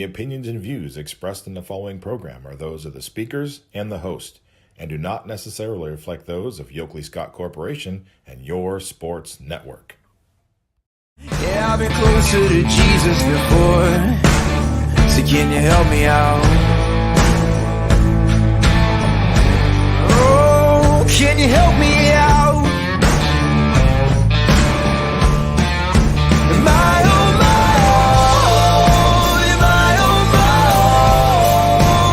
opinions and views expressed in the following program are those of the speakers and the host, and do not necessarily reflect those of Yoakley Scott Corporation and your sports network. Yeah, I've been closer to Jesus before, so can you help me out? Oh, can you help me out? Am I on my own? Am I on my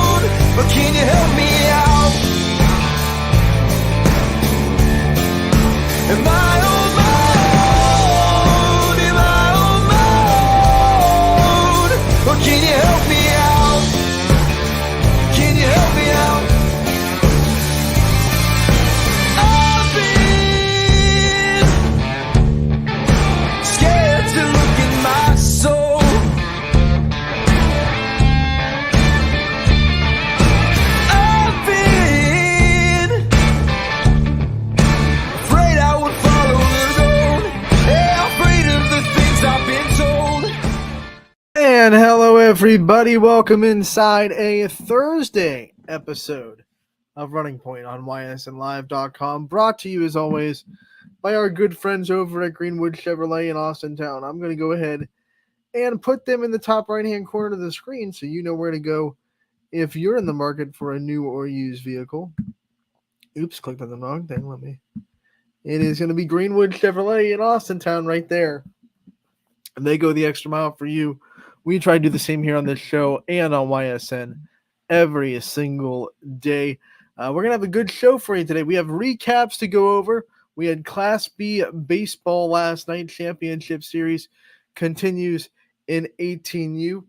own? But can you help me out? Am I on my own? Am I on my own? But can you help me out? Can you help me out? I've been scared to look in my soul. I've been afraid I would follow the road. Yeah, afraid of the things I've been told. And hello, everybody. Welcome inside a Thursday episode of Running Point on ysnlive.com. Brought to you, as always, by our good friends over at Greenwood Chevrolet in Austintown. I'm going to go ahead and put them in the top right-hand corner of the screen so you know where to go if you're in the market for a new or used vehicle. Oops, clicked on the wrong thing. It is going to be Greenwood Chevrolet in Austintown right there. And they go the extra mile for you. We try to do the same here on this show and on YSN every single day. We're going to have a good show for you today. We have recaps to go over. We had Class B baseball last night. Championship series continues in 18U.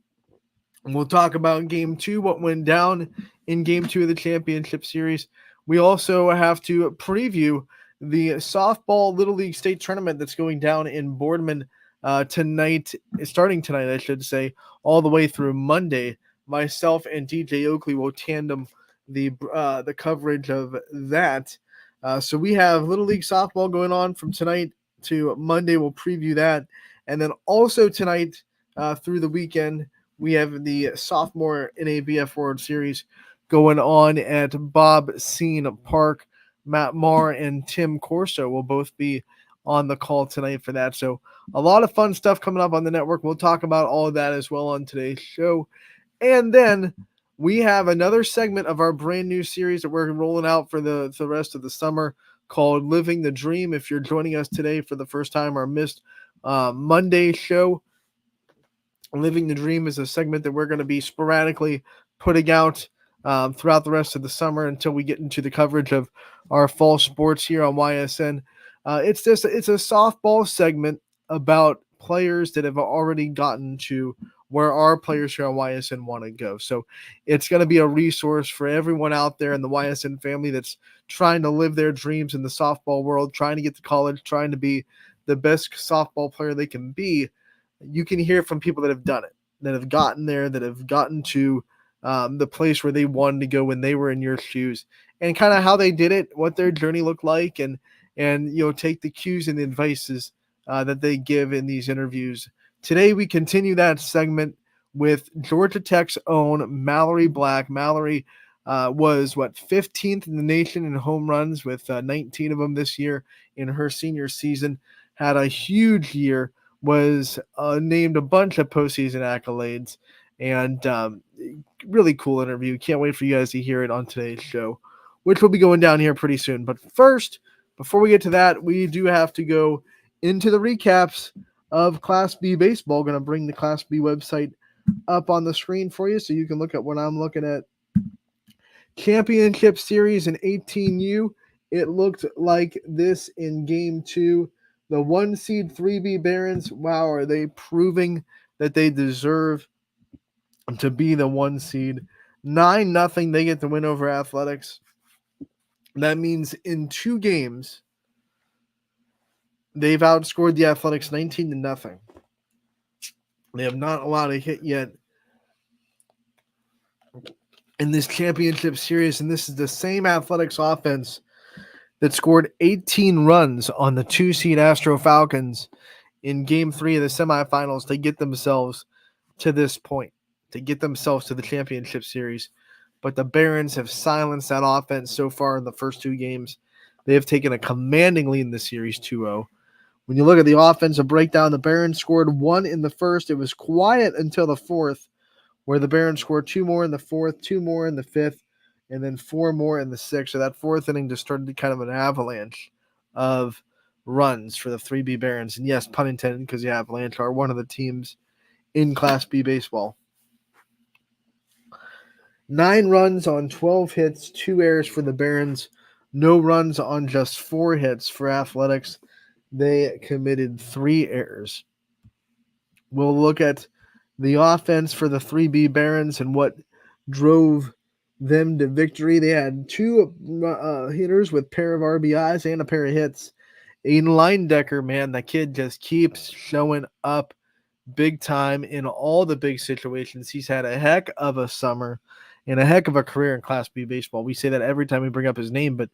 We'll talk about Game 2, what went down in Game 2 of the championship series. We also have to preview the softball Little League State Tournament that's going down in Boardman starting tonight, I should say, all the way through Monday. Myself and DJ Oakley will tandem the coverage of that. So we have Little League softball going on from tonight to Monday. We'll preview that. And then also tonight through the weekend, we have the sophomore NABF World Series going on at Bob Scene Park. Matt Marr and Tim Corso will both be on the call tonight for that. So a lot of fun stuff coming up on the network. We'll talk about all of that as well on today's show. And then we have another segment of our brand new series that we're rolling out for the rest of the summer called Living the Dream. If you're joining us today for the first time or missed Monday show, Living the Dream is a segment that we're going to be sporadically putting out throughout the rest of the summer until we get into the coverage of our fall sports here on YSN. It's a softball segment about players that have already gotten to where our players here on YSN want to go. So it's going to be a resource for everyone out there in the YSN family that's trying to live their dreams in the softball world, trying to get to college, trying to be the best softball player they can be. You can hear from people that have done it, that have gotten there, that have gotten to the place where they wanted to go when they were in your shoes, and kind of how they did it, what their journey looked like, and take the cues and the advices that they give in these interviews. Today we continue that segment with Georgia Tech's own Mallory Black. Mallory was 15th in the nation in home runs with 19 of them this year in her senior season. Had a huge year, was named a bunch of postseason accolades, and really cool interview. Can't wait for you guys to hear it on today's show, which will be going down here pretty soon. But first, before we get to that, we do have to go into the recaps of Class B baseball. Going to bring the Class B website up on the screen for you so you can look at what I'm looking at. Championship series in 18U. It looked like this in Game 2. The 1 seed 3B Barons, wow, are they proving that they deserve to be the 1 seed? 9-0, they get the win over Athletics. That means in 2 games, they've outscored the Athletics 19-0. They have not allowed a hit yet in this championship series, and this is the same Athletics offense that scored 18 runs on the 2-seed Astro Falcons in Game 3 of the semifinals to get themselves to this point, to get themselves to the championship series. But the Barons have silenced that offense so far in the first two games. They have taken a commanding lead in the series 2-0. When you look at the offensive breakdown, the Barons scored 1 in the first. It was quiet until the fourth, where the Barons scored 2 more in the fourth, 2 more in the fifth, and then 4 more in the sixth. So that fourth inning just started kind of an avalanche of runs for the 3B Barons. And yes, pun intended, because the Avalanche are one of the teams in Class B baseball. 9 runs on 12 hits, 2 errors for the Barons. No runs on just 4 hits for Athletics. They committed 3 errors. We'll look at the offense for the 3B Barons and what drove them to victory. They had 2 hitters with pair of RBIs and a pair of hits. Aiden Leindecker, man, the kid just keeps showing up big time in all the big situations. He's had a heck of a summer and a heck of a career in Class B baseball. We say that every time we bring up his name, but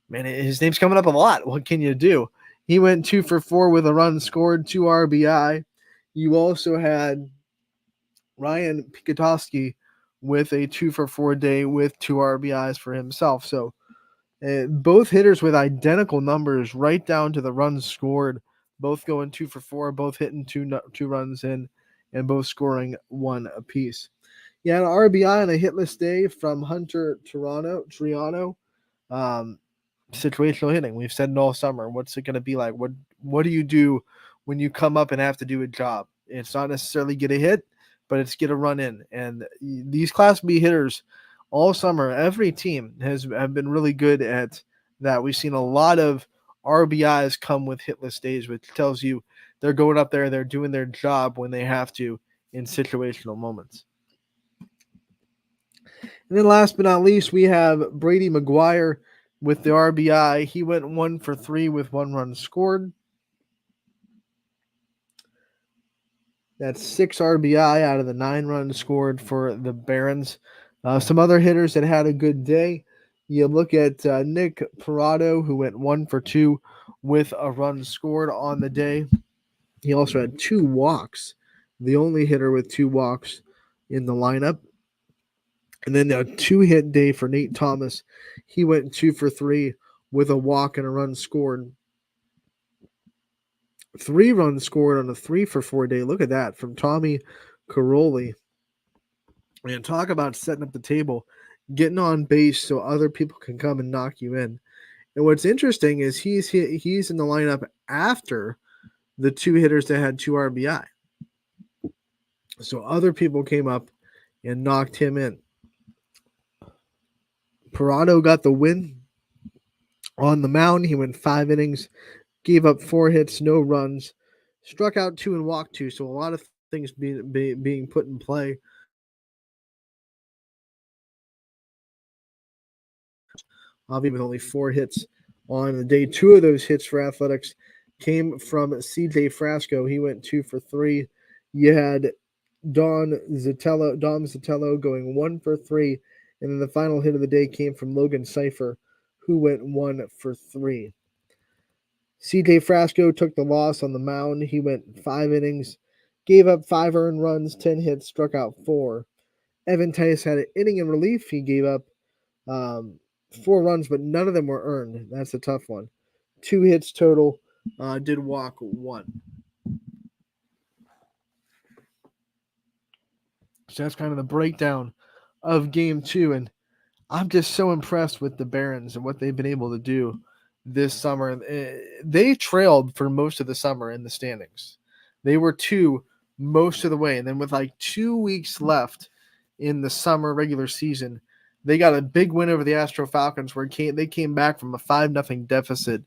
man, his name's coming up a lot. What can you do? He went 2 for 4 with a run scored, 2 RBI. You also had Ryan Pikatowski with a 2 for 4 day with 2 RBIs for himself. So both hitters with identical numbers right down to the runs scored, both going 2 for 4, both hitting two runs in, and both scoring 1 apiece. Yeah, an RBI on a hitless day from Hunter Triano. Situational hitting. We've said it all summer. What's it going to be like? What do you do when you come up and have to do a job? It's not necessarily get a hit, but it's get a run in. And these Class B hitters all summer, every team have been really good at that. We've seen a lot of RBIs come with hitless days, which tells you they're going up there, they're doing their job when they have to in situational moments. And then last but not least, we have Brady McGuire with the RBI. He went 1 for 3 with 1 run scored. That's 6 RBI out of the 9 runs scored for the Barons. Some other hitters that had a good day. You look at Nick Parado, who went 1 for 2 with a run scored on the day. He also had 2 walks, the only hitter with 2 walks in the lineup. And then a 2-hit day for Nate Thomas. He went 2 for 3 with a walk and a run scored. 3 runs scored on a 3 for 4 day. Look at that from Tommy Caroli. And talk about setting up the table, getting on base so other people can come and knock you in. And what's interesting is he's in the lineup after the 2 hitters that had 2 RBI. So other people came up and knocked him in. Parado got the win on the mound. He went 5 innings, gave up 4 hits, no runs, struck out 2 and walked 2. So a lot of things being put in play. Obviously, with only 4 hits on the day. 2 of those hits for Athletics came from CJ Frasco. He went 2 for 3. You had Dom Zatello going 1 for 3. And then the final hit of the day came from Logan Cipher, who went 1 for 3. CJ Frasco took the loss on the mound. He went 5 innings, gave up 5 earned runs, 10 hits, struck out 4. Evan Tice had an inning in relief. He gave up 4 runs, but none of them were earned. That's a tough one. 2 hits total, did walk 1. So that's kind of the breakdown of game 2. And I'm just so impressed with the Barons and what they've been able to do this summer. They trailed for most of the summer in the standings. They were 2 most of the way. And then with like 2 weeks left in the summer regular season, they got a big win over the Astro Falcons where they came back from a 5-0 deficit,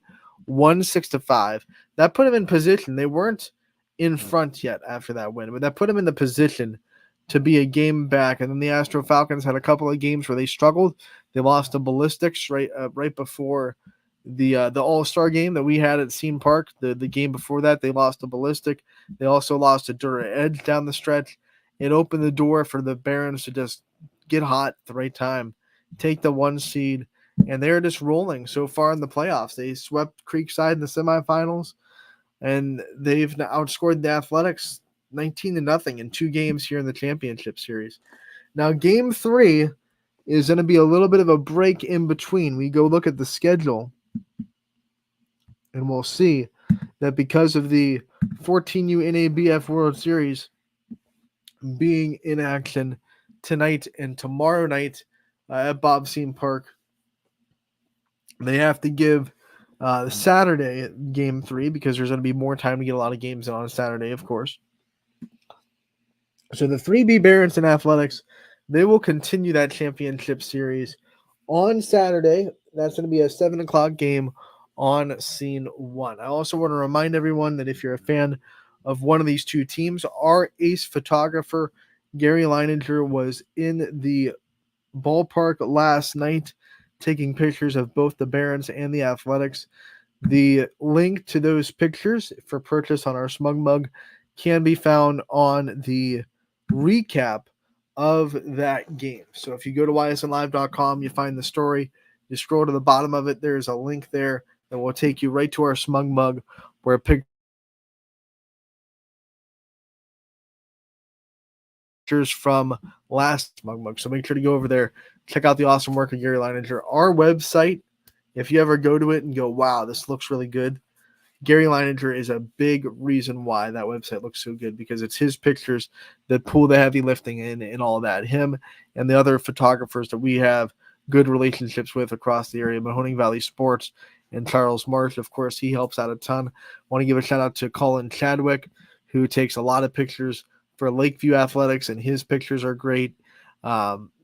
1-6-5. That put them in position. They weren't in front yet after that win, but that put them in the position to be a game back. And then the Astro Falcons had a couple of games where they struggled. They lost to Ballistics right before the All-Star game that we had at Scene Park. The game before that, they lost to Ballistic. They also lost to Dura Edge down the stretch. It opened the door for the Barons to just get hot at the right time, take the 1 seed, and they're just rolling so far in the playoffs. They swept Creekside in the semifinals, and they've outscored the Athletics 19-0 in 2 games here in the championship series. Now, game 3 is going to be a little bit of a break in between. We go look at the schedule, and we'll see that because of the 14U NABF World Series being in action tonight and tomorrow night at Bob Scene Park, they have to give Saturday game 3 because there's going to be more time to get a lot of games in on a Saturday, of course. So the 3B Barons and Athletics, they will continue that championship series on Saturday. That's going to be a 7 o'clock game on Scene 1. I also want to remind everyone that if you're a fan of one of these two teams, our ace photographer, Gary Leininger, was in the ballpark last night taking pictures of both the Barons and the Athletics. The link to those pictures for purchase on our Smug Mug can be found on the recap of that game. So if you go to ysnlive.com, you find the story, you scroll to the bottom of it, there's a link there that will take you right to our Smug Mug where pictures from last Smug Mug. So make sure to go over there, check out the awesome work of Gary Leininger. Our website, if you ever go to it and go, wow, this looks really good, Gary Leininger is a big reason why that website looks so good, because it's his pictures that pull the heavy lifting in and all that. Him and the other photographers that we have good relationships with across the area, Mahoning Valley Sports and Charles Marsh, of course, he helps out a ton. Want to give a shout out to Colin Chadwick, who takes a lot of pictures for Lakeview Athletics, and his pictures are great.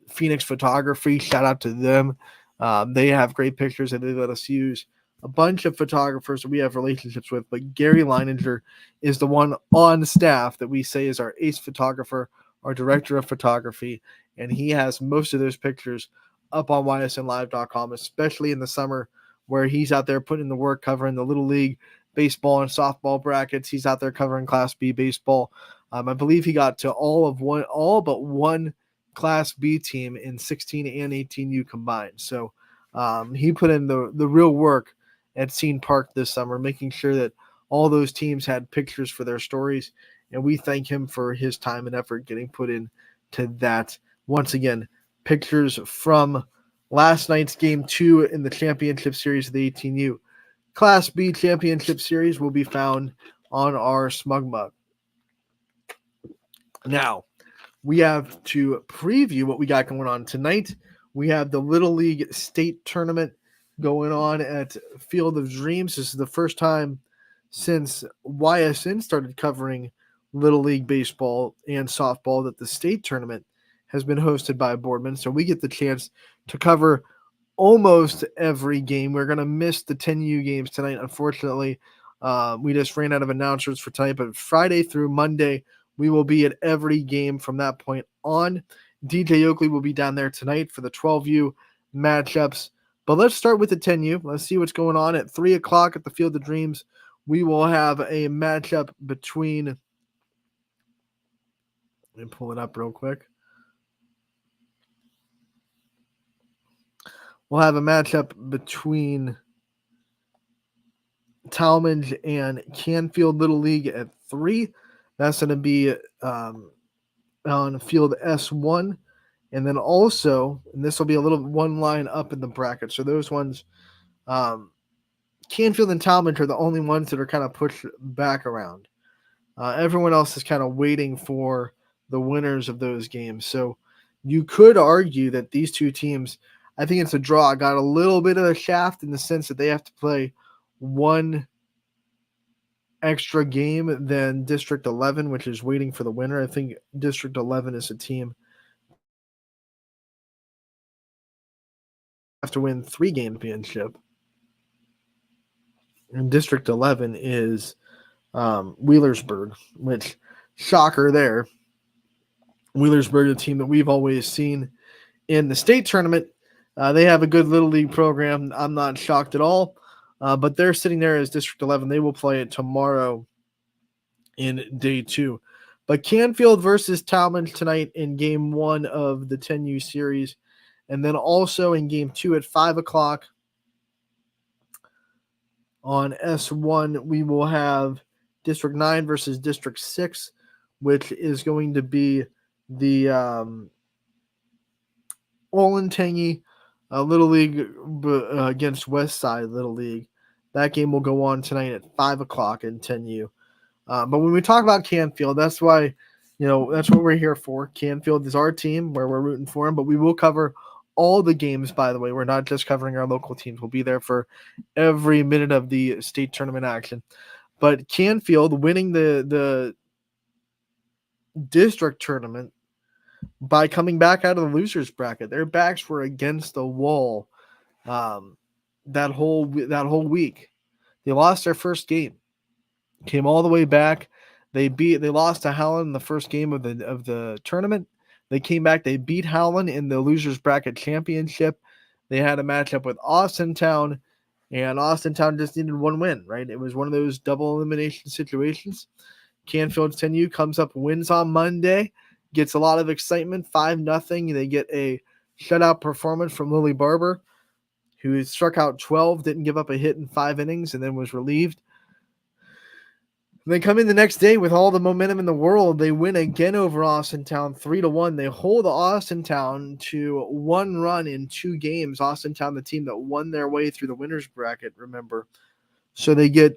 Phoenix Photography, shout out to them. They have great pictures that they let us use. A bunch of photographers that we have relationships with, but Gary Leininger is the one on staff that we say is our ace photographer, our director of photography, and he has most of those pictures up on ysnlive.com, especially in the summer where he's out there putting in the work covering the Little League baseball and softball brackets. He's out there covering Class B baseball. I believe he got to all but one Class B team in 16 and 18U combined. So he put in the real work at Scene Park this summer, making sure that all those teams had pictures for their stories. And we thank him for his time and effort getting put into that. Once again, pictures from last night's game 2 in the championship series of the 18U. Class B championship series will be found on our Smug Mug. Now, we have to preview what we got going on tonight. We have the Little League State Tournament going on at Field of Dreams. This is the first time since YSN started covering Little League baseball and softball that the state tournament has been hosted by Boardman. So we get the chance to cover almost every game. We're going to miss the 10U games tonight, unfortunately. We just ran out of announcers for tonight, but Friday through Monday, we will be at every game from that point on. DJ Oakley will be down there tonight for the 12U matchups. But let's start with the 10U. Let's see what's going on at 3 o'clock at the Field of Dreams. We will have a matchup between, let me pull it up real quick. We'll have a matchup between Talmadge and Canfield Little League at 3. That's going to be on field S1. And then also, and this will be a little one line up in the bracket. So those ones, Canfield and Talmadge are the only ones that are kind of pushed back around. Everyone else is kind of waiting for the winners of those games. So you could argue that these two teams, I think it's a draw, got a little bit of a shaft in the sense that they have to play one extra game than District 11, which is waiting for the winner. I think District 11 is a team have to win 3 game championship. And District 11 is Wheelersburg, which, shocker there. Wheelersburg, a team that we've always seen in the state tournament. They have a good Little League program. I'm not shocked at all. But they're sitting there as District 11. They will play it tomorrow in day 2. But Canfield versus Talmadge tonight in game 1 of the 10U series. And then also in game 2 at 5 o'clock on S1, we will have District 9 versus District 6. which is going to be the Olentangy Little League against West Side Little League. That game will go on tonight at 5 o'clock in 10U. But when we talk about Canfield, that's why, that's what we're here for. Canfield is our team where we're rooting for them, but we will cover all the games, by the way. We're not just covering our local teams. We'll be there for every minute of the state tournament action. But Canfield winning the district tournament by coming back out of the losers bracket. Their backs were against the wall that whole week. They lost their first game. Came all the way back. They lost to Howland in the first game of the tournament. They came back. They beat Howland in the losers bracket championship. They had a matchup with Austintown, and Austintown just needed one win, right? It was one of those double elimination situations. Canfield's 10U comes up, wins on Monday, gets a lot of excitement, 5-0. They get a shutout performance from Lily Barber, who struck out 12, didn't give up a hit in 5 innings, and then was relieved. They come in the next day with all the momentum in the world. They win again over Austintown 3-1. They hold Austintown to 1 run in 2 games. Austintown, the team that won their way through the winners bracket, remember. So they get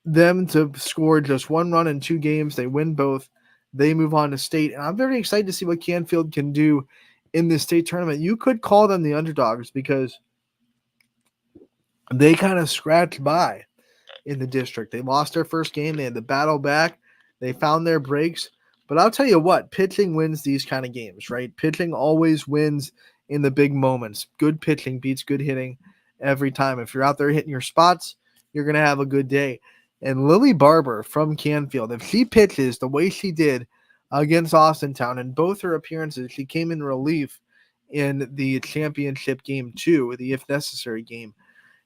them to score just 1 run in 2 games. They win both. They move on to state. And I'm very excited to see what Canfield can do in this state tournament. You could call them the underdogs because they kind of scratched by in the district. They lost their first game. They had to battle back. They found their breaks. But I'll tell you what, pitching wins these kind of games, right? Pitching always wins in the big moments. Good pitching beats good hitting every time. If you're out there hitting your spots, you're going to have a good day. And Lily Barber from Canfield, if she pitches the way she did against Austintown in both her appearances, she came in relief in the championship game 2, the if necessary game,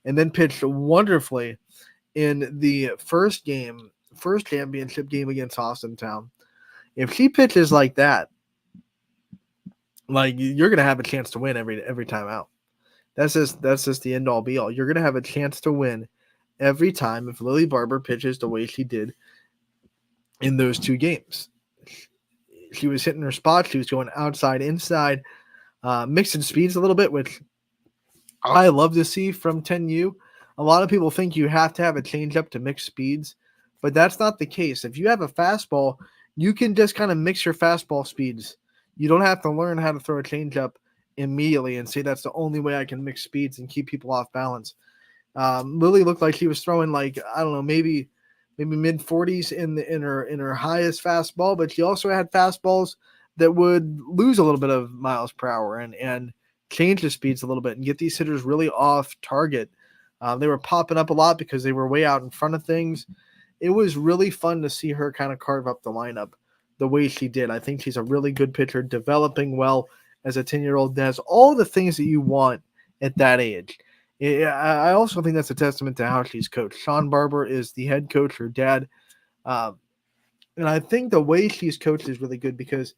and then pitched wonderfully in the first championship game against Austintown. If she pitches like that, like, you're gonna have a chance to win every time out. That's just the end all be all. You're gonna have a chance to win every time if Lily Barber pitches the way she did in those 2 games. She was hitting her spots. She was going outside, inside, mixing speeds a little bit, which I love to see from 10U. A lot of people think you have to have a changeup to mix speeds, but that's not the case. If you have a fastball, you can just kind of mix your fastball speeds. You don't have to learn how to throw a changeup immediately and say that's the only way I can mix speeds and keep people off balance. Lily looked like she was throwing, like, I don't know, maybe mid 40s in her highest fastball, but she also had fastballs that would lose a little bit of miles per hour and change the speeds a little bit and get these hitters really off target. They were popping up a lot because they were way out in front of things. It was really fun to see her kind of carve up the lineup the way she did. I think she's a really good pitcher, developing well as a 10-year-old, does all the things that you want at that age. I also think that's a testament to how she's coached. Sean Barber is the head coach, her dad. And I think the way she's coached is really good because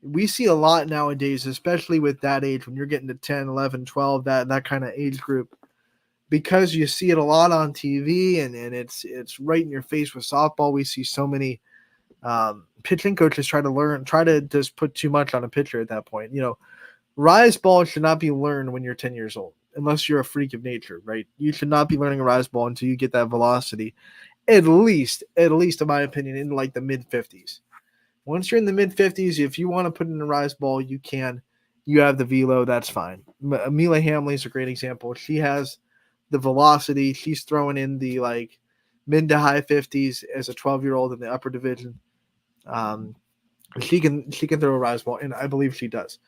we see a lot nowadays, especially with that age, when you're getting to 10, 11, 12, that kind of age group, because you see it a lot on TV and it's right in your face with softball. We see so many pitching coaches try to just put too much on a pitcher at that point. Rise ball should not be learned when you're 10 years old, unless you're a freak of nature, right? You should not be learning a rise ball until you get that velocity, at least in my opinion, in like the mid 50s. Once you're in the mid 50s, if you want to put in a rise ball, you can. You have the velo, that's fine. Amelia Hamley is a great example. She has the velocity. She's throwing in the like mid to high 50s as a 12-year-old in the upper division. She can throw a rise ball, and I believe she does.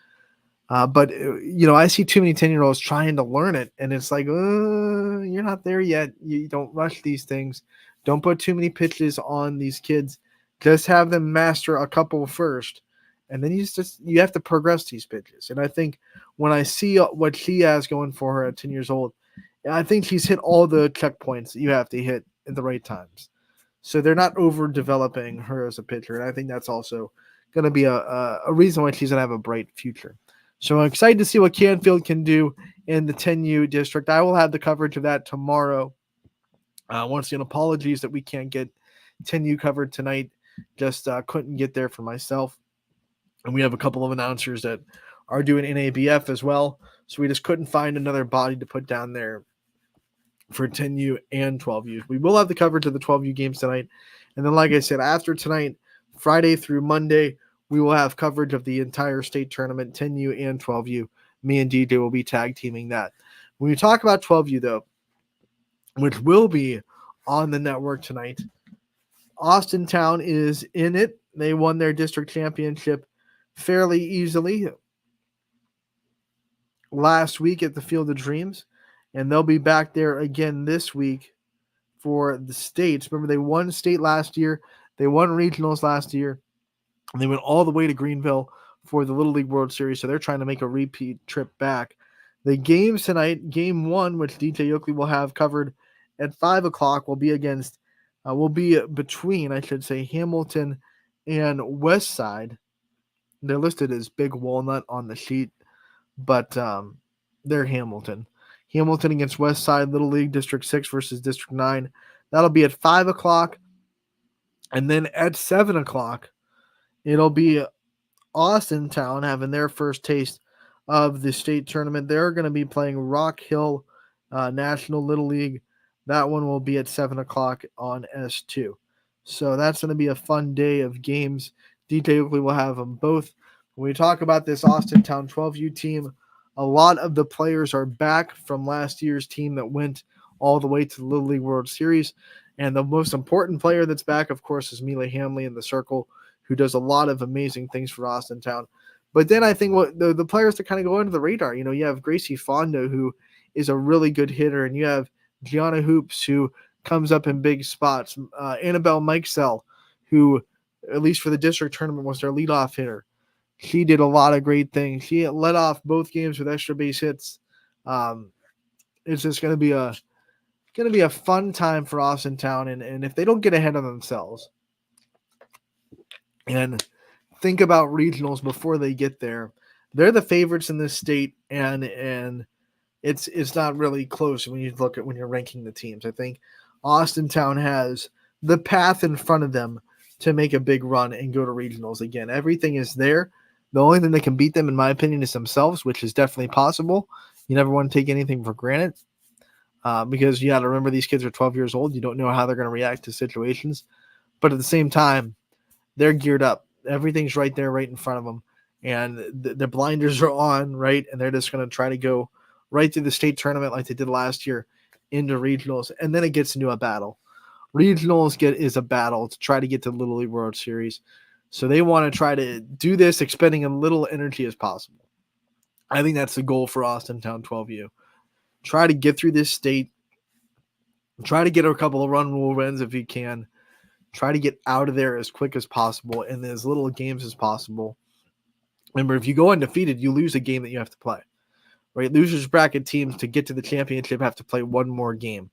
But I see too many 10-year-olds trying to learn it, and it's like, you're not there yet. You don't rush these things. Don't put too many pitches on these kids. Just have them master a couple first, and then you have to progress these pitches. And I think when I see what she has going for her at 10 years old, I think she's hit all the checkpoints that you have to hit at the right times. So they're not overdeveloping her as a pitcher, and I think that's also going to be a reason why she's going to have a bright future. So I'm excited to see what Canfield can do in the 10U district. I will have the coverage of that tomorrow. Once again, apologies that we can't get 10U covered tonight. Just couldn't get there for myself. And we have a couple of announcers that are doing NABF as well. So we just couldn't find another body to put down there for 10U and 12U. We will have the coverage of the 12U games tonight. And then, like I said, after tonight, Friday through Monday, we will have coverage of the entire state tournament, 10U and 12U. Me and DJ will be tag teaming that. When we talk about 12U, though, which will be on the network tonight, Austintown is in it. They won their district championship fairly easily last week at the Field of Dreams, and they'll be back there again this week for the states. Remember, they won state last year, they won regionals last year, and they went all the way to Greenville for the Little League World Series, so they're trying to make a repeat trip back. The games tonight, game one, which DJ Oakley will have covered at 5 o'clock, will be between, I should say, Hamilton and West Side. They're listed as Big Walnut on the sheet, but they're Hamilton. Hamilton against West Side Little League, District 6 versus District 9. That'll be at 5 o'clock. And then at 7 o'clock, it'll be Austintown having their first taste of the state tournament. They're going to be playing Rock Hill National Little League. That one will be at 7 o'clock on S2. So that's going to be a fun day of games. DJ Oakley will have them both. When we talk about this Austintown 12U team, a lot of the players are back from last year's team that went all the way to the Little League World Series. And the most important player that's back, of course, is Mila Hamley in the circle, who does a lot of amazing things for Austintown. But then I think what the players that kind of go under the radar, you have Gracie Fondo, who is a really good hitter, and you have Gianna Hoops, who comes up in big spots. Annabelle Mikesell, who, at least for the district tournament, was their leadoff hitter. She did a lot of great things. She led off both games with extra base hits. It's just going to be a fun time for Austintown, and if they don't get ahead of themselves and think about regionals before they get there, they're the favorites in this state, and it's not really close when you're ranking the teams. I think Austintown has the path in front of them to make a big run and go to regionals again. Everything is there. The only thing that can beat them, in my opinion, is themselves, which is definitely possible. You never want to take anything for granted because you got to remember these kids are 12 years old. You don't know how they're going to react to situations. But at the same time, they're geared up. Everything's right there, right in front of them. And the blinders are on, right? And they're just going to try to go right through the state tournament like they did last year into regionals. And then it gets into a battle. Regionals is a battle to try to get to the Little League World Series. So they want to try to do this, expending as little energy as possible. I think that's the goal for Austintown 12U. Try to get through this state. Try to get a couple of run rule wins if you can. Try to get out of there as quick as possible in as little games as possible. Remember, if you go undefeated, you lose a game that you have to play. Right? Losers bracket teams to get to the championship have to play one more game.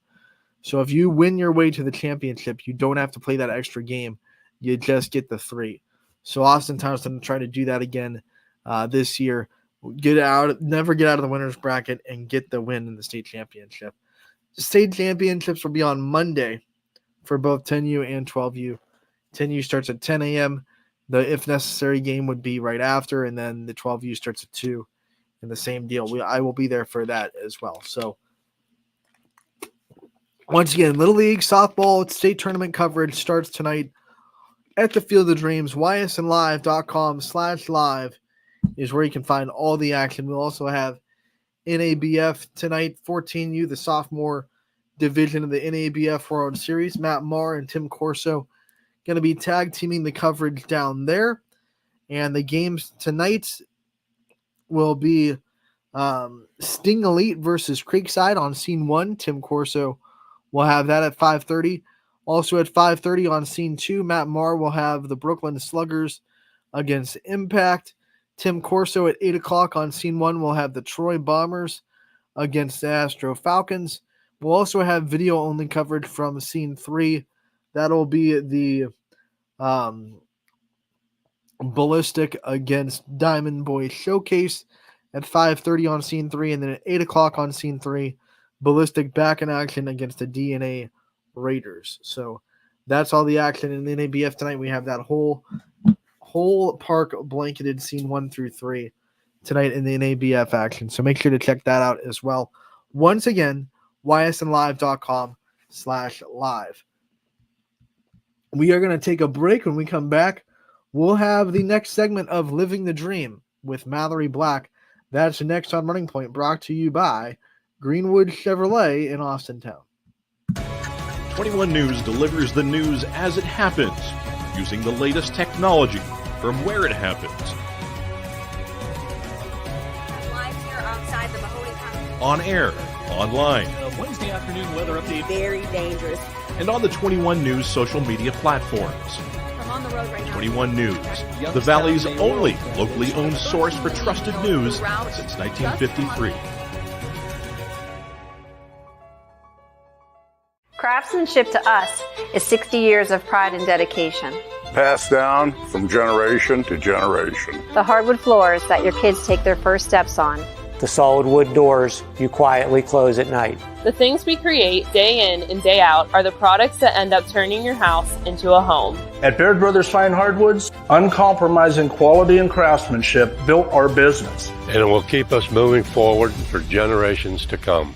So if you win your way to the championship, you don't have to play that extra game. You just get the 3. So Austintown's going to try to do that again this year. Never get out of the winner's bracket and get the win in the state championship. The state championships will be on Monday for both 10U and 12U. 10U starts at 10 a.m. The if necessary game would be right after, and then the 12U starts at 2. And the same deal. I will be there for that as well. So once again, Little League softball state tournament coverage starts tonight at the Field of Dreams. ysnlive.com/live is where you can find all the action. We'll also have NABF tonight, 14U, the sophomore division of the NABF World Series. Matt Marr and Tim Corso going to be tag teaming the coverage down there. And the games tonight will be Sting Elite versus Creekside on Scene 1. Tim Corso will have that at 5:30. Also at 5:30 on Scene 2, Matt Marr will have the Brooklyn Sluggers against Impact. Tim Corso at 8 o'clock on Scene 1 will have the Troy Bombers against the Astro Falcons. We'll also have video-only coverage from Scene 3. That'll be the Ballistic against Diamond Boy Showcase at 5:30 on Scene 3. And then at 8 o'clock on Scene 3, Ballistic back in action against the DNA Raiders. So That's all the action in the NABF tonight. We have that whole park blanketed scene 1 through 3 tonight in the NABF action. So make sure to check that out as well. Once again, ysnlive.com/live. We are going to take a break. When we come back, we'll have the next segment of Living the Dream with Mallory Black. That's next on Running Point, brought to you by Greenwood Chevrolet in Austintown. 21 News delivers the news as it happens, using the latest technology from where it happens. Live here outside the Mahoney County. On air, online, Wednesday afternoon weather update. Very dangerous. and on the 21 News social media platforms. I'm on the road right now. 21 News, the Valley's only locally owned source for trusted news since 1953. Craftsmanship to us is 60 years of pride and dedication. Passed down from generation to generation. The hardwood floors that your kids take their first steps on. The solid wood doors you quietly close at night. The things we create day in and day out are the products that end up turning your house into a home. At Baird Brothers Fine Hardwoods, uncompromising quality and craftsmanship built our business. And it will keep us moving forward for generations to come.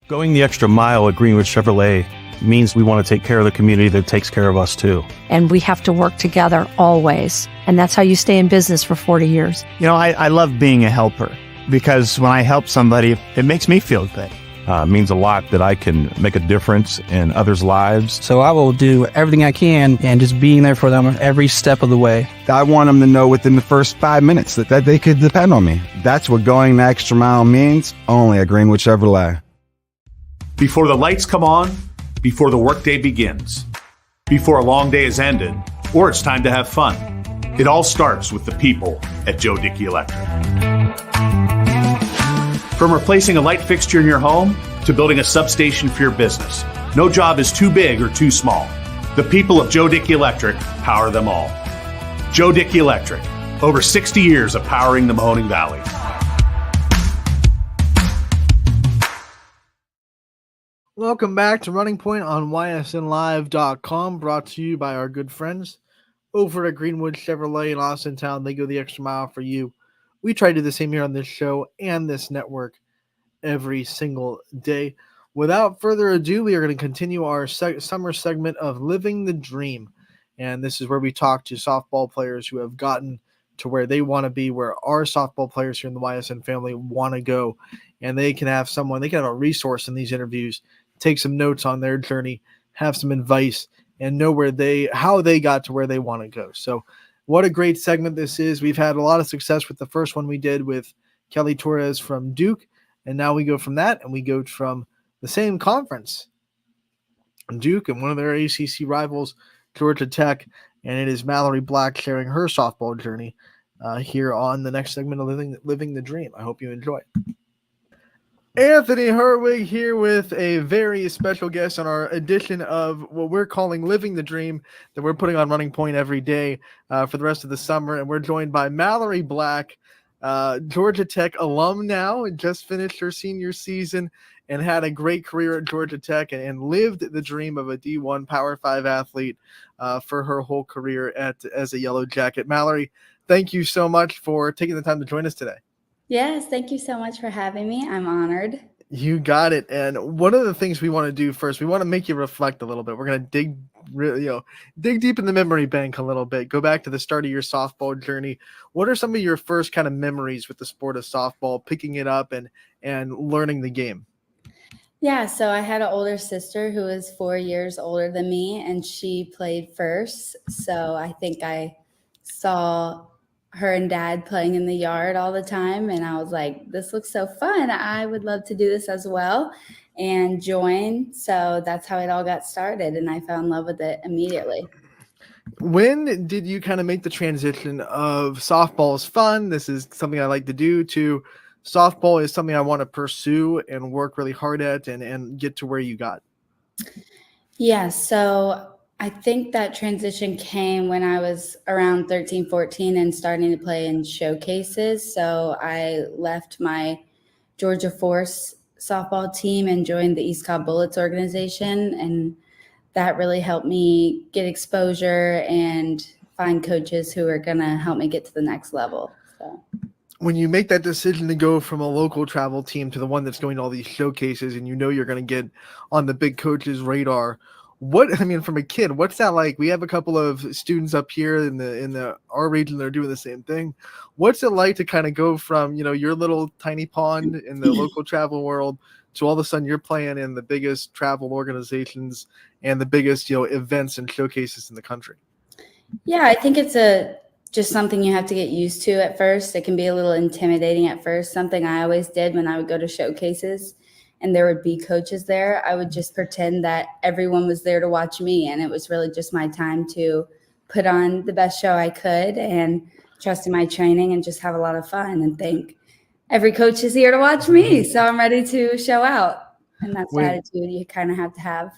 Going the extra mile at Greenwood Chevrolet means we want to take care of the community that takes care of us too. And we have to work together always. And that's how you stay in business for 40 years. You know, I love being a helper because when I help somebody, it makes me feel good. It means a lot that I can make a difference in others' lives. So I will do everything I can and just being there for them every step of the way. I want them to know within the first 5 minutes that they could depend on me. That's what going the extra mile means, only at Greenwood Chevrolet. Before the lights come on, before the workday begins, before a long day is ended, or it's time to have fun, it all starts with the people at Joe Dickey Electric. From replacing a light fixture in your home to building a substation for your business, no job is too big or too small. The people of Joe Dickey Electric power them all. Joe Dickey Electric, over 60 years of powering the Mahoning Valley. Welcome back to Running Point on ysnlive.com, brought to you by our good friends over at Greenwood Chevrolet in Austintown. They go the extra mile for you. We try to do the same here on this show and this network every single day. Without further ado, we are going to continue our summer segment of Living the Dream. And this is where we talk to softball players who have gotten to where they want to be, where our softball players here in the YSN family want to go. And they can have a resource in these interviews, take some notes on their journey, have some advice, and know how they got to where they want to go. So what a great segment this is. We've had a lot of success with the first one we did with Kelly Torres from Duke, and now we go from that, and we go from the same conference, Duke, and one of their ACC rivals, Georgia Tech, and it is Mallory Black sharing her softball journey here on the next segment of Living the Dream. I hope you enjoy. Anthony Herwig here with a very special guest on our edition of what we're calling Living the Dream that we're putting on Running Point every day for the rest of the summer. And we're joined by Mallory Black, Georgia Tech alum now, and just finished her senior season and had a great career at Georgia Tech and lived the dream of a D1 Power 5 athlete for her whole career as a Yellow Jacket. Mallory, thank you so much for taking the time to join us today. Yes, thank you so much for having me. I'm honored. You got it. And one of the things we want to do first, we want to make you reflect a little bit. We're going to dig deep in the memory bank a little bit. Go back to the start of your softball journey. What are some of your first kind of memories with the sport of softball, picking it up and learning the game? Yeah, so I had an older sister who was 4 years older than me, and she played first. So I think I saw her and dad playing in the yard all the time. And I was like, this looks so fun. I would love to do this as well and join. So that's how it all got started. And I fell in love with it immediately. When did you kind of make the transition of softball is fun, this is something I like to do, to softball is something I want to pursue and work really hard at and get to where you got? Yeah, so I think that transition came when I was around 13, 14 and starting to play in showcases. So I left my Georgia Force softball team and joined the East Cobb Bullets organization, and that really helped me get exposure and find coaches who are going to help me get to the next level. So when you make that decision to go from a local travel team to the one that's going to all these showcases and you're going to get on the big coach's radar, from a kid, what's that like? We have a couple of students up here in our region that are doing the same thing. What's it like to kind of go from, your little tiny pond in the local travel world to all of a sudden you're playing in the biggest travel organizations and the biggest, events and showcases in the country? Yeah, I think it's just something you have to get used to at first. It can be a little intimidating at first. Something I always did when I would go to showcases and there would be coaches there, I would just pretend that everyone was there to watch me. And it was really just my time to put on the best show I could and trust in my training and just have a lot of fun and think every coach is here to watch me. So I'm ready to show out. And that's the attitude you kind of have to have.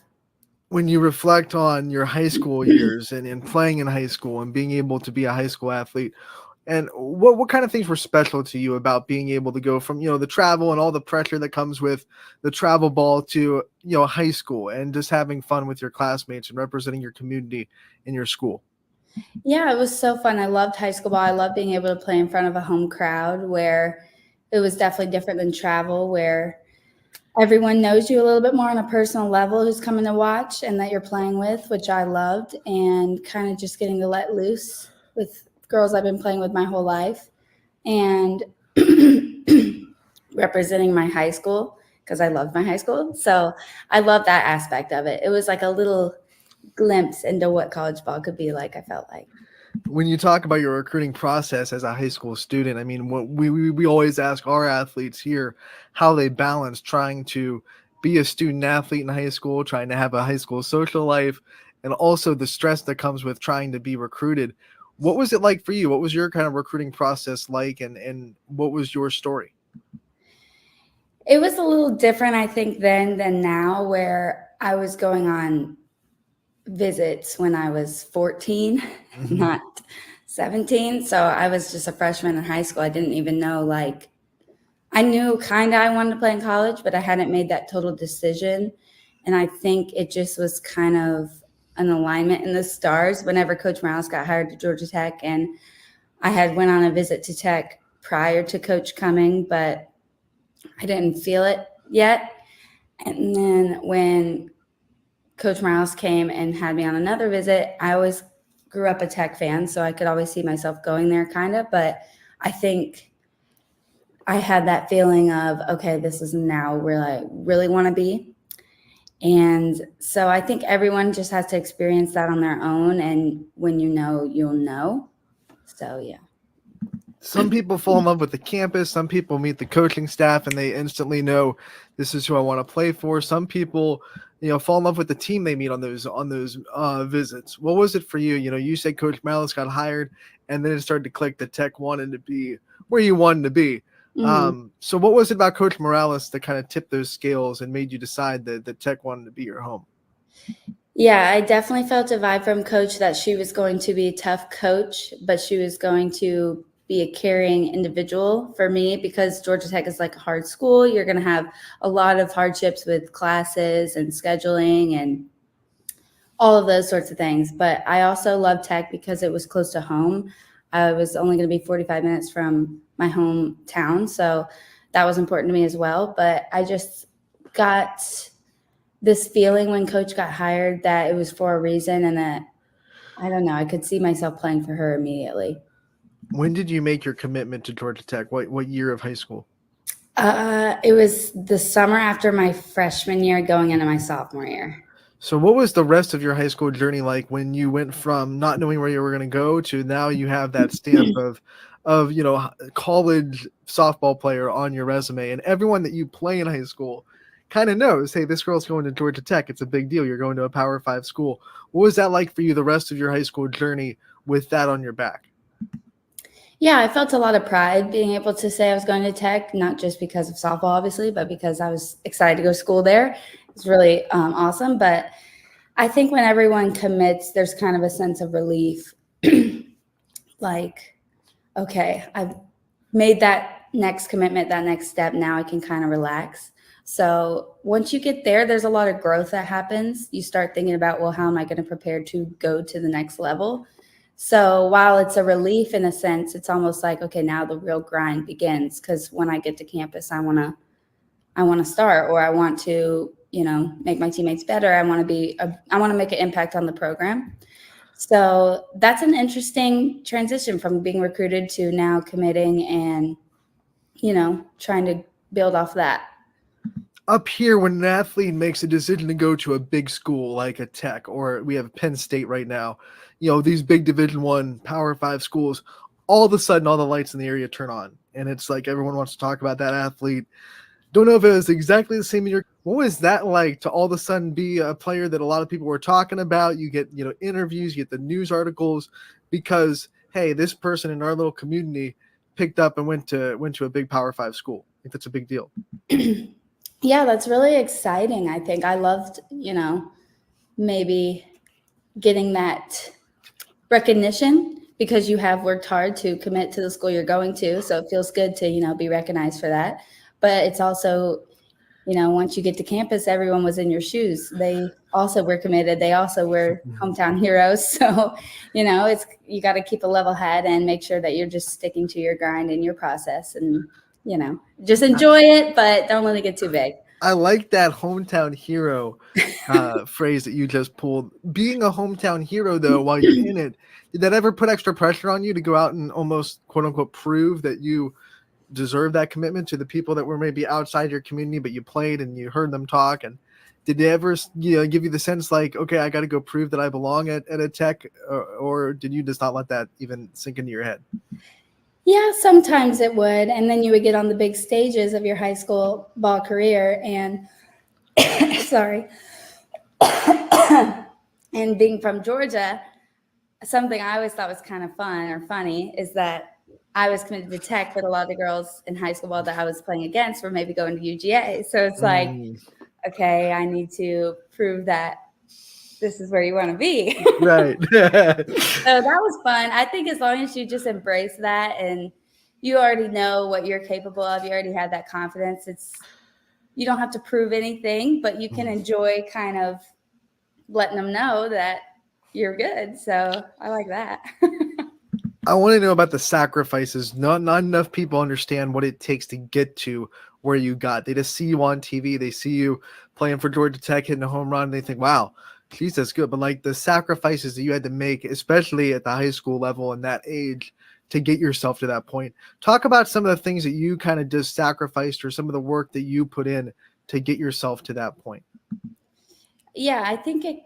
When you reflect on your high school years and playing in high school and being able to be a high school athlete, and what kind of things were special to you about being able to go from, the travel and all the pressure that comes with the travel ball to, high school and just having fun with your classmates and representing your community in your school? Yeah, it was so fun. I loved high school ball. I loved being able to play in front of a home crowd, where it was definitely different than travel, where everyone knows you a little bit more on a personal level who's coming to watch and that you're playing with, which I loved, and kind of just getting to let loose with girls I've been playing with my whole life and representing my high school because I loved my high school. So I love that aspect of it. It was like a little glimpse into what college ball could be like, I felt like. When you talk about your recruiting process as a high school student, what we always ask our athletes here how they balance trying to be a student athlete in high school, trying to have a high school social life, and also the stress that comes with trying to be recruited. What was it like for you? What was your kind of recruiting process like, and what was your story? It was a little different, I think, then than now, where I was going on visits when I was 14, not 17. So I was just a freshman in high school. I didn't even know, I knew kind of I wanted to play in college, but I hadn't made that total decision. And I think it just was kind of an alignment in the stars whenever Coach Morales got hired to Georgia Tech. And I had went on a visit to Tech prior to Coach coming, but I didn't feel it yet. And then when Coach Morales came and had me on another visit, I always grew up a Tech fan, so I could always see myself going there kind of. But I think I had that feeling of, okay, this is now where I really want to be. And so I think everyone just has to experience that on their own. And when you know, you'll know. So, yeah. Some people fall in love with the campus. Some people meet the coaching staff and they instantly know this is who I want to play for. Some people, fall in love with the team they meet on those visits. What was it for you? You said Coach Morales got hired and then it started to click that Tech wanted to be where you wanted to be. Mm-hmm. So what was it about Coach Morales that kind of tipped those scales and made you decide that Tech wanted to be your home? Yeah, I definitely felt a vibe from Coach that she was going to be a tough coach, but she was going to be a caring individual for me, because Georgia Tech is like a hard school. You're going to have a lot of hardships with classes and scheduling and all of those sorts of things. But I also love Tech because it was close to home. I was only going to be 45 minutes from my hometown, so that was important to me as well. But I just got this feeling when Coach got hired that it was for a reason, and that, I don't know, I could see myself playing for her immediately. When did you make your commitment to Georgia Tech? What year of high school? It was the summer after my freshman year going into my sophomore year. So what was the rest of your high school journey like when you went from not knowing where you were going to go to now you have that stamp of college softball player on your resume, and everyone that you play in high school kind of knows, hey, this girl's going to Georgia Tech. It's a big deal. You're going to a Power 5 school. What was that like for you the rest of your high school journey with that on your back? Yeah, I felt a lot of pride being able to say I was going to Tech, not just because of softball, obviously, but because I was excited to go to school there. It's really awesome. But I think when everyone commits, there's kind of a sense of relief. Like, okay, I've made that next commitment, that next step. Now I can kind of relax. So once you get there, there's a lot of growth that happens. You start thinking about, well, how am I going to prepare to go to the next level? So while it's a relief in a sense, it's almost like, okay, now the real grind begins, because when I get to campus, I want to start, or I want to, make my teammates better. I want to make an impact on the program. So that's an interesting transition from being recruited to now committing and, trying to build off that. Up here, when an athlete makes a decision to go to a big school like a Tech, or we have Penn State right now, these big Division I, Power 5 schools, all of a sudden all the lights in the area turn on, and it's like everyone wants to talk about that athlete. Don't know if it was exactly the same in your. What was that like to all of a sudden be a player that a lot of people were talking about? You get interviews, you get the news articles, because hey, this person in our little community picked up and went to a big Power 5 school. I think that's a big deal. Yeah, that's really exciting. I think I loved, maybe getting that recognition because you have worked hard to commit to the school you're going to. So it feels good to, be recognized for that. But it's also, once you get to campus, everyone was in your shoes. They also were committed. They also were hometown heroes. So, you got to keep a level head and make sure that you're just sticking to your grind and your process and, just enjoy it, but don't let it get too big. I like that hometown hero phrase that you just pulled. Being a hometown hero, though, while you're in it, did that ever put extra pressure on you to go out and almost, quote unquote, prove that you deserve that commitment to the people that were maybe outside your community, but you played and you heard them talk? And did they ever, give you the sense like, okay, I got to go prove that I belong at a Tech, or did you just not let that even sink into your head? Yeah, sometimes it would. And then you would get on the big stages of your high school ball career and sorry. And being from Georgia, something I always thought was kind of fun or funny is that I was committed to Tech, but a lot of the girls in high school ball that I was playing against were maybe going to UGA. So it's like, okay, I need to prove that this is where you want to be. Right. So that was fun. I think as long as you just embrace that and you already know what you're capable of, you already have that confidence. You don't have to prove anything, but you can enjoy kind of letting them know that you're good. So I like that. I want to know about the sacrifices. Not enough people understand what it takes to get to where you got. They just see you on TV. They see you playing for Georgia Tech, hitting a home run. And they think, wow, geez, that's good. But like the sacrifices that you had to make, especially at the high school level and that age, to get yourself to that point. Talk about some of the things that you kind of just sacrificed, or some of the work that you put in to get yourself to that point. Yeah, I think it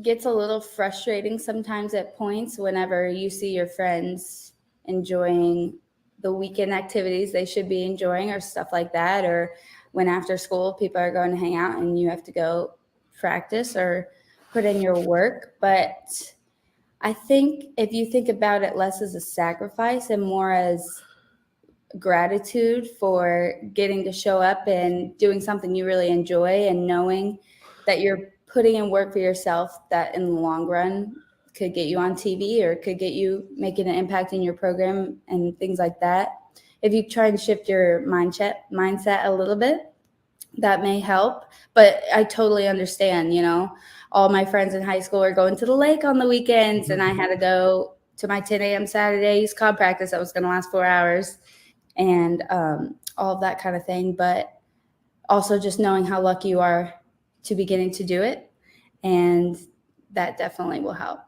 gets a little frustrating sometimes at points whenever you see your friends enjoying the weekend activities they should be enjoying or stuff like that, or when after school people are going to hang out and you have to go practice or put in your work. But I think if you think about it less as a sacrifice and more as gratitude for getting to show up and doing something you really enjoy and knowing that you're putting in work for yourself that in the long run could get you on TV or could get you making an impact in your program and things like that. If you try and shift your mindset a little bit, that may help. But I totally understand, all my friends in high school are going to the lake on the weekends and I had to go to my 10 a.m. Saturday East Cobb practice that was going to last 4 hours and all of that kind of thing. But also just knowing how lucky you are to be getting to do it. And that definitely will help.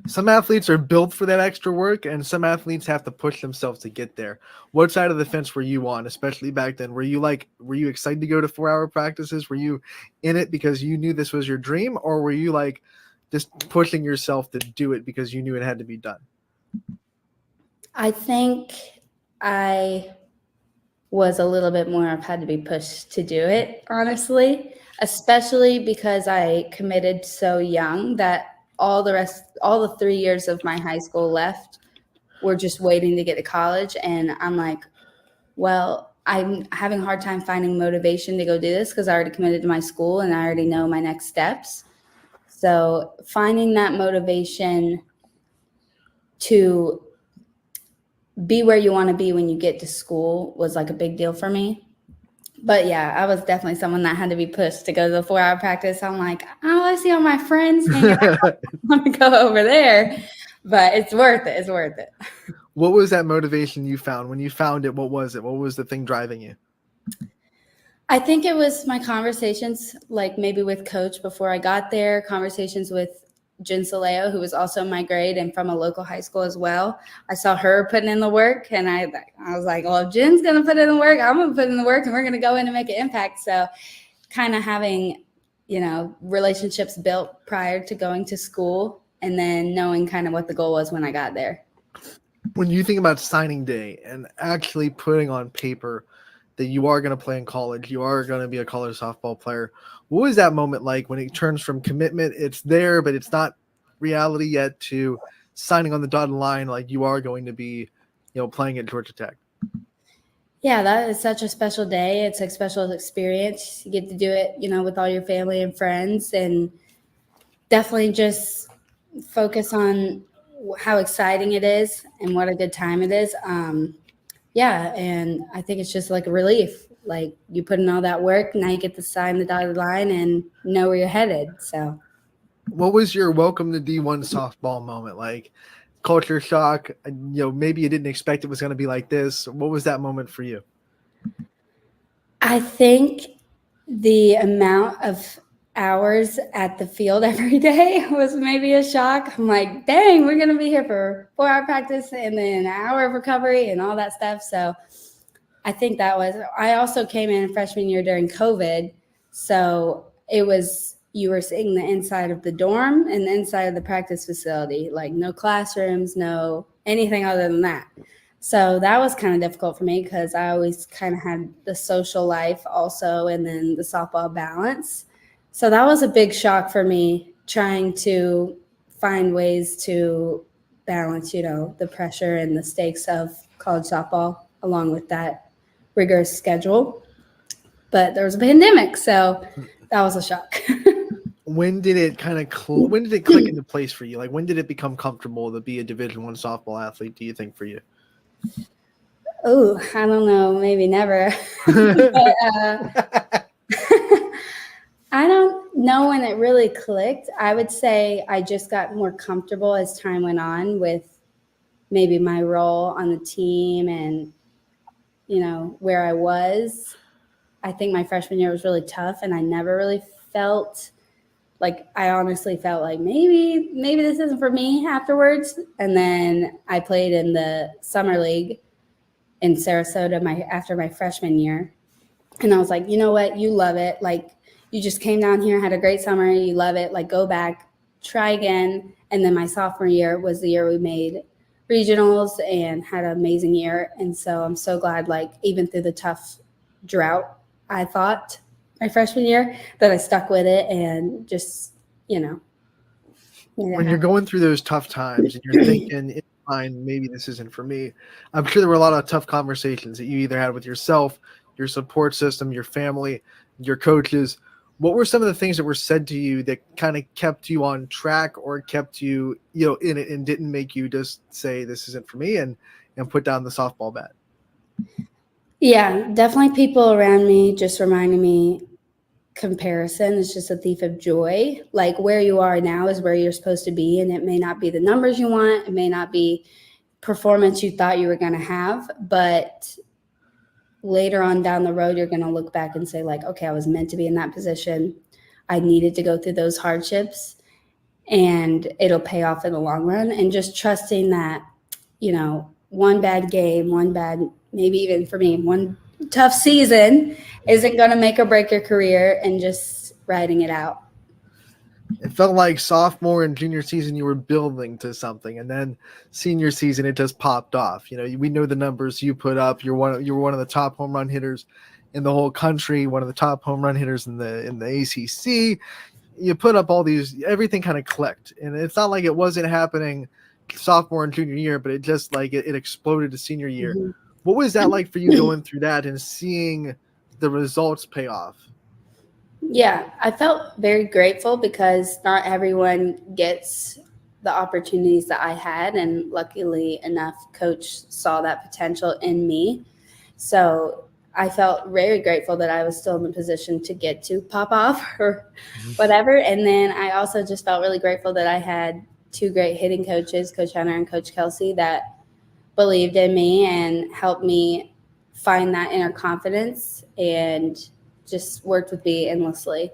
Some athletes are built for that extra work, and some athletes have to push themselves to get there. What side of the fence were you on, especially back then? Were you excited to go to 4-hour practices? Were you in it because you knew this was your dream, or were you like just pushing yourself to do it because you knew it had to be done? I think I was a little bit more, I've had to be pushed to do it, honestly, especially because I committed so young that all the 3 years of my high school left were just waiting to get to college. And I'm like, well, I'm having a hard time finding motivation to go do this because I already committed to my school and I already know my next steps. So finding that motivation to be where you want to be when you get to school was like a big deal for me. But yeah, I was definitely someone that had to be pushed to go to the 4-hour practice. I'm like, oh, I see all my friends hanging out. I want to go over there. But it's worth it. It's worth it. What was that motivation you found? When you found it, what was it? What was the thing driving you? I think it was my conversations, like maybe with coach before I got there, conversations with Jen Soleo, who was also in my grade and from a local high school as well. I saw her putting in the work, and I was like, well, if Jen's going to put in the work, I'm going to put in the work, and we're going to go in and make an impact. So kind of having, relationships built prior to going to school, and then knowing kind of what the goal was when I got there. When you think about signing day and actually putting on paper that you are going to play in college, you are going to be a college softball player, what was that moment like when it turns from commitment, it's there, but it's not reality yet, to signing on the dotted line like you are going to be, playing at Georgia Tech? Yeah, that is such a special day. It's a special experience. You get to do it, with all your family and friends, and definitely just focus on how exciting it is and what a good time it is. Yeah, and I think it's just like a relief. Like, you put in all that work, now you get to sign the dotted line and know where you're headed. So, what was your welcome to D1 softball moment like? Culture shock, maybe you didn't expect it was going to be like this. What was that moment for you? I think the amount of hours at the field every day was maybe a shock. I'm like, dang, we're going to be here for 4-hour practice and then an hour of recovery and all that stuff. So I think I also came in freshman year during COVID. So it was, you were seeing the inside of the dorm and the inside of the practice facility, like no classrooms, no anything other than that. So that was kind of difficult for me because I always kind of had the social life also, and then the softball balance. So that was a big shock for me, trying to find ways to balance, the pressure and the stakes of college softball along with that rigorous schedule. But there was a pandemic, so that was a shock. When did it when did it click into place for you? Like, when did it become comfortable to be a Division I softball athlete, do you think, for you? Oh, I don't know. Maybe never. But, I don't know when it really clicked. I would say I just got more comfortable as time went on with maybe my role on the team and, where I was. I think my freshman year was really tough, and I never really felt like, I honestly felt like maybe this isn't for me afterwards. And then I played in the summer league in Sarasota after my freshman year. And I was like, you know what? You love it. Like, you just came down here, had a great summer. You love it. Like, go back, try again. And then my sophomore year was the year we made regionals and had an amazing year. And so I'm so glad, like, even through the tough drought, I thought my freshman year, that I stuck with it and just, when you're going through those tough times and you're thinking in mind, maybe this isn't for me, I'm sure there were a lot of tough conversations that you either had with yourself, your support system, your family, your coaches. What were some of the things that were said to you that kind of kept you on track or kept you, in it and didn't make you just say this isn't for me and put down the softball bat? Yeah, definitely people around me just reminding me comparison is just a thief of joy. Like, where you are now is where you're supposed to be, and it may not be the numbers you want, it may not be performance you thought you were going to have, but later on down the road, you're going to look back and say, like, okay, I was meant to be in that position. I needed to go through those hardships, and it'll pay off in the long run. And just trusting that, one bad game, maybe even for me, one tough season isn't going to make or break your career, and just riding it out. It felt like sophomore and junior season you were building to something, and then senior season it just popped off. We know the numbers you put up. You were one of the top home run hitters in the whole country, one of the top home run hitters in the ACC. You put up all these, everything kind of clicked, and it's not like it wasn't happening sophomore and junior year, but it just like it exploded to senior year. Mm-hmm. What was that like for you going through that and seeing the results pay off? Yeah, I felt very grateful because not everyone gets the opportunities that I had. And luckily enough, coach saw that potential in me. So I felt very grateful that I was still in the position to get to pop off or whatever. And then I also just felt really grateful that I had two great hitting coaches, Coach Hunter and Coach Kelsey, that believed in me and helped me find that inner confidence and just worked with me endlessly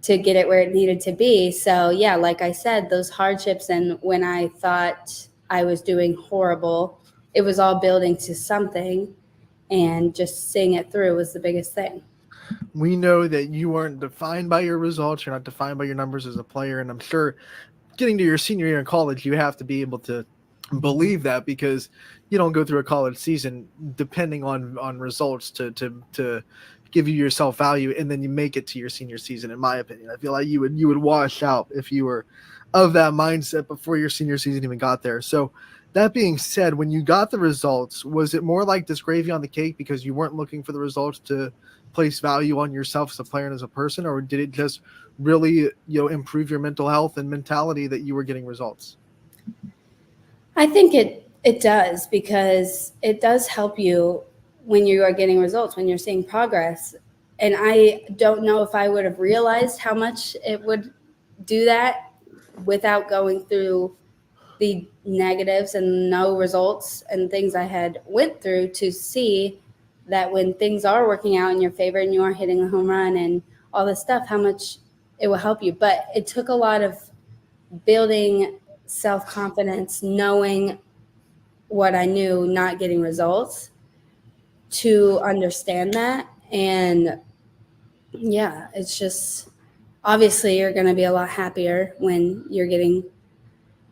to get it where it needed to be. So yeah, like I said, those hardships and when I thought I was doing horrible, it was all building to something, and just seeing it through was the biggest thing. We know that you aren't defined by your results. You're not defined by your numbers as a player. And I'm sure getting to your senior year in college, you have to be able to believe that, because you don't go through a college season depending on results to give you your self-value, and then you make it to your senior season. In my opinion, I feel like you would wash out if you were of that mindset before your senior season even got there. So that being said, when you got the results, was it more like this gravy on the cake because you weren't looking for the results to place value on yourself as a player and as a person, or did it just really, improve your mental health and mentality that you were getting results? I think it does, because it does help you when you are getting results, when you're seeing progress. And I don't know if I would have realized how much it would do that without going through the negatives and no results and things I had went through, to see that when things are working out in your favor and you are hitting a home run and all this stuff, how much it will help you. But it took a lot of building self-confidence, knowing what I knew, not getting results, to understand that. And yeah, it's just, obviously you're going to be a lot happier when you're getting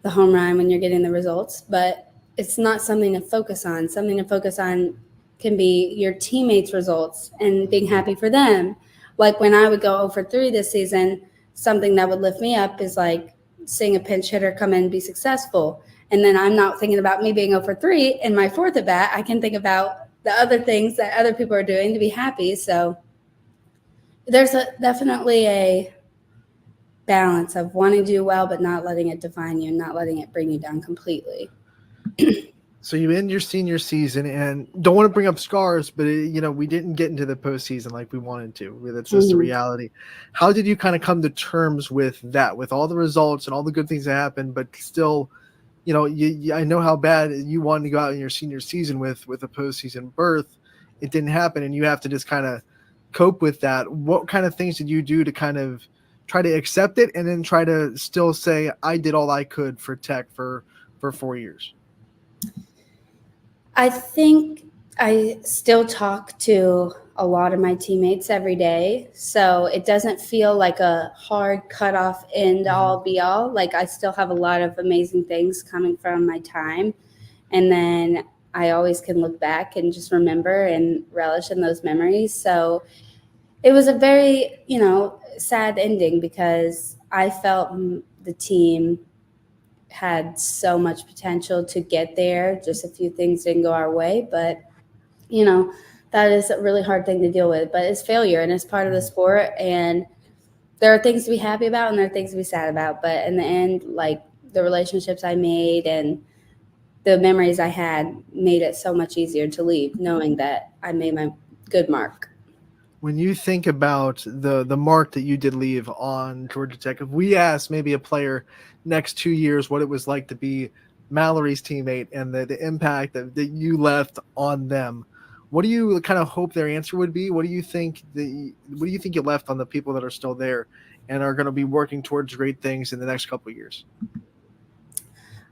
the home run, when you're getting the results, but it's not something to focus on. Something to focus on can be your teammates' results and being happy for them. Like when I would go 0 for 3 this season, something that would lift me up is like seeing a pinch hitter come in and be successful. And then I'm not thinking about me being 0 for 3 in my 4th at bat. I can think about the other things that other people are doing to be happy. So there's definitely a balance of wanting to do well, but not letting it define you, not letting it bring you down completely. So you end your senior season, and don't want to bring up scars, but we didn't get into the postseason like we wanted to. That's just the reality. How did you kind of come to terms with that, with all the results and all the good things that happened, but still, I know how bad you wanted to go out in your senior season with a postseason berth. It didn't happen, and you have to just kind of cope with that. What kind of things did you do to kind of try to accept it and then try to still say, I did all I could for Tech for 4 years? I think I still talk to a lot of my teammates every day, so it doesn't feel like a hard cutoff end all be all. Like I still have a lot of amazing things coming from my time, and then I always can look back and just remember and relish in those memories. So it was a very, sad ending, because I felt the team had so much potential to get there. Just a few things didn't go our way, but that is a really hard thing to deal with. But it's failure, and it's part of the sport, and there are things to be happy about and there are things to be sad about. But in the end, like the relationships I made and the memories I had made it so much easier to leave, knowing that I made my good mark. When you think about the mark that you did leave on Georgia Tech, if we asked maybe a player next 2 years what it was like to be Mallory's teammate and the impact that you left on them, what do you kind of hope their answer would be? What do you think you left on the people that are still there and are going to be working towards great things in the next couple of years?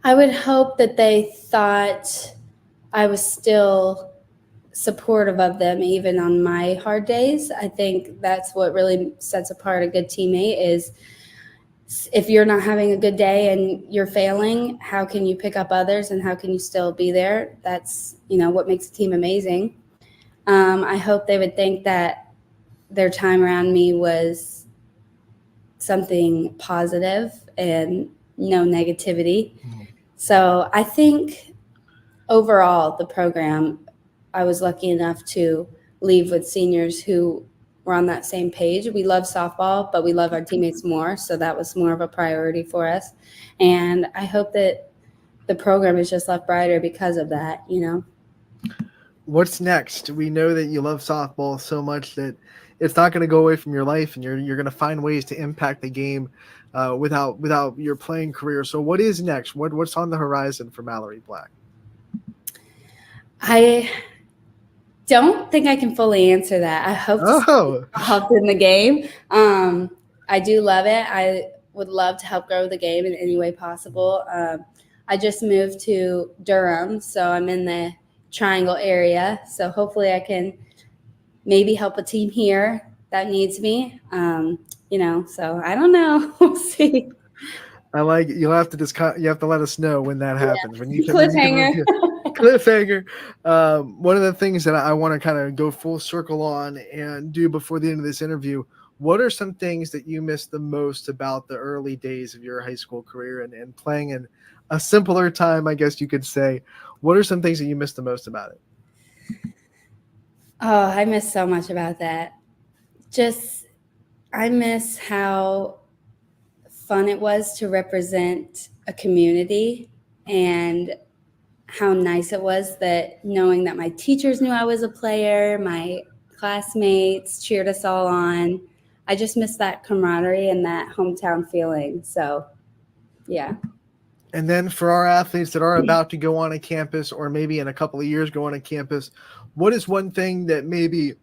I would hope that they thought I was still supportive of them even on my hard days. I think that's what really sets apart a good teammate, is if you're not having a good day and you're failing, how can you pick up others and how can you still be there? That's, what makes a team amazing. I hope they would think that their time around me was something positive and no negativity. So I think overall the program, I was lucky enough to leave with seniors who were on that same page. We love softball, but we love our teammates more. So that was more of a priority for us. And I hope that the program is just left brighter because of that, What's next? We know that you love softball so much that it's not going to go away from your life, and you're going to find ways to impact the game without your playing career. So, what is next? What's on the horizon for Mallory Black? I don't think I can fully answer that. I hope to stay involved in the game. I do love it. I would love to help grow the game in any way possible. I just moved to Durham, so I'm in the Triangle area. So hopefully I can maybe help a team here that needs me. So I don't know. We'll see. I like it. You have to let us know when that happens. When you can, Cliffhanger. Cliffhanger. One of the things that I want to kind of go full circle on and do before the end of this interview, what are some things that you miss the most about the early days of your high school career and playing in a simpler time, I guess you could say? What are some things that you miss the most about it? Oh, I miss so much about that. I miss how fun it was to represent a community and how nice it was that knowing that my teachers knew I was a player, my classmates cheered us all on. I just miss that camaraderie and that hometown feeling. So, yeah. And then for our athletes that are about to go on a campus or maybe in a couple of years go on a campus, what is one thing that maybe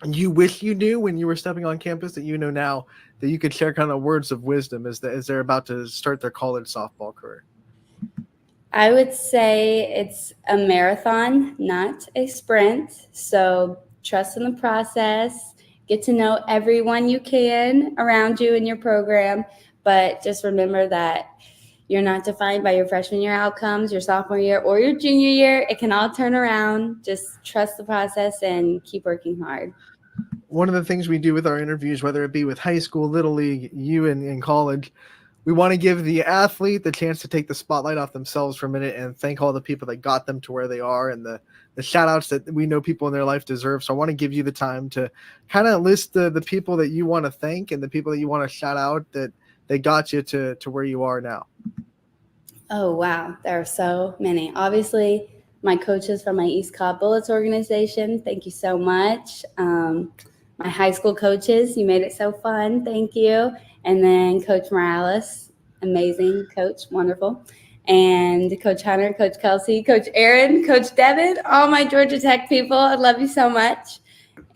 you wish you knew when you were stepping on campus that you know now that you could share kind of words of wisdom as they're about to start their college softball career? I would say it's a marathon, not a sprint. So trust in the process, get to know everyone you can around you in your program, but just remember that you're not defined by your freshman year outcomes, your sophomore year, or your junior year. It can all turn around. Just trust the process and keep working hard. One of the things we do with our interviews, whether it be with high school, little league, you in college, we want to give the athlete the chance to take the spotlight off themselves for a minute and thank all the people that got them to where they are and the shout outs that we know people in their life deserve. So I want to give you the time to kind of list the people that you want to thank and the people that you want to shout out that they got you to where you are now. Oh, wow. There are so many. Obviously, my coaches from my East Cobb Bullets organization, thank you so much. My high school coaches, you made it so fun. Thank you. And then Coach Morales, amazing coach, wonderful. And Coach Hunter, Coach Kelsey, Coach Aaron, Coach Devin, all my Georgia Tech people, I love you so much.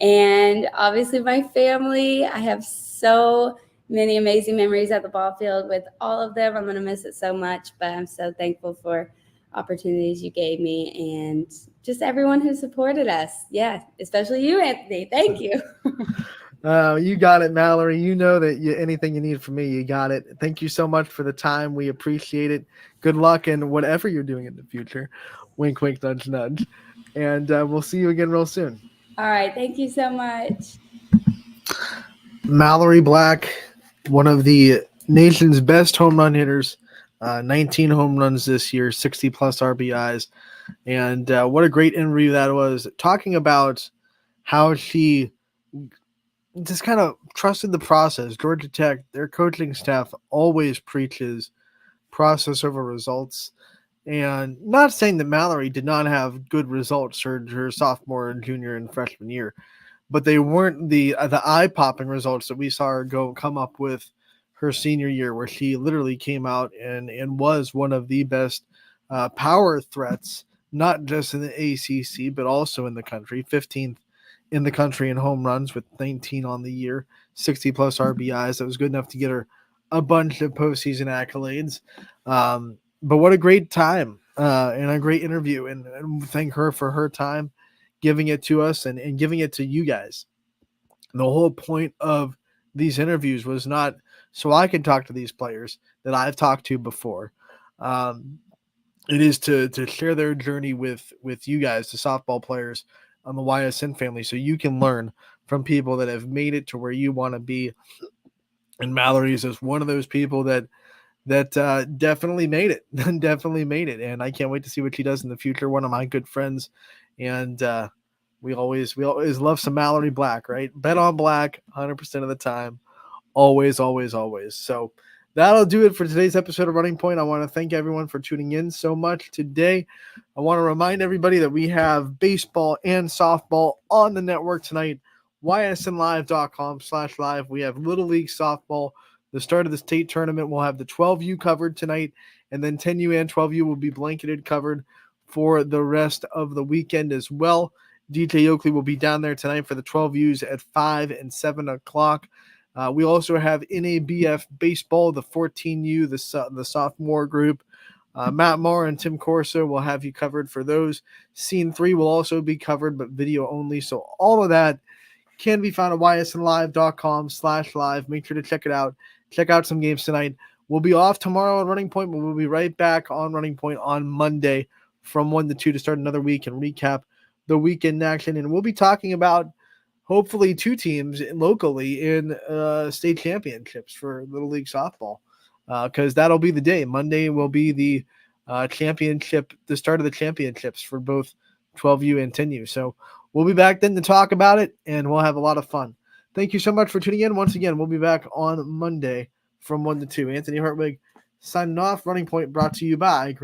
And obviously my family, I have so many amazing memories at the ball field with all of them. I'm going to miss it so much, but I'm so thankful for opportunities you gave me and just everyone who supported us. Yeah, especially you, Anthony. Thank you. You got it, Mallory. You know that anything you need from me, you got it. Thank you so much for the time. We appreciate it. Good luck in whatever you're doing in the future. Wink, wink, nudge, nudge. And we'll see you again real soon. All right. Thank you so much. Mallory Black, one of the nation's best home run hitters, 19 home runs this year, 60 plus RBIs. And what a great interview that was, talking about how she just kind of trusted the process. Georgia Tech, their coaching staff always preaches process over results. And not saying that Mallory did not have good results her sophomore and junior and freshman year, but they weren't the eye-popping results that we saw her come up with her senior year, where she literally came out and was one of the best power threats, not just in the ACC, but also in the country. 15th in the country in home runs with 19 on the year, 60-plus RBIs. That was good enough to get her a bunch of postseason accolades. But what a great time and a great interview. And thank her for her time, giving it to us and giving it to you guys. The whole point of these interviews was not so I can talk to these players that I've talked to before. It is to share their journey with you guys, the softball players on the Ysn family, so you can learn from people that have made it to where you want to be. And Mallory is just one of those people that definitely made it, definitely made it. And I can't wait to see what she does in the future. One of my good friends. And we always love some Mallory Black, right? Bet on Black 100% of the time. Always, always, always. So that'll do it for today's episode of Running Point. I want to thank everyone for tuning in so much today. I want to remind everybody that we have baseball and softball on the network tonight. ysnlive.com/live. We have Little League Softball. The start of the state tournament, we'll have the 12U covered tonight, and then 10U and 12U will be blanketed covered for the rest of the weekend as well. DJ Oakley will be down there tonight for the 12Us at 5 and 7 o'clock. We also have NABF Baseball, the 14U, the sophomore group. Matt Moore and Tim Corso will have you covered for those. Scene 3 will also be covered, but video only. So all of that can be found at ysnlive.com/live. Make sure to check it out. Check out some games tonight. We'll be off tomorrow on Running Point, but we'll be right back on Running Point on Monday from 1 to 2 to start another week and recap the weekend action. And we'll be talking about hopefully 2 teams locally in state championships for Little League Softball, because that'll be the day. Monday will be the championship, the start of the championships for both 12U and 10U. So we'll be back then to talk about it, and we'll have a lot of fun. Thank you so much for tuning in. Once again, we'll be back on Monday from 1 to 2. Anthony Hartwig signing off. Running Point brought to you by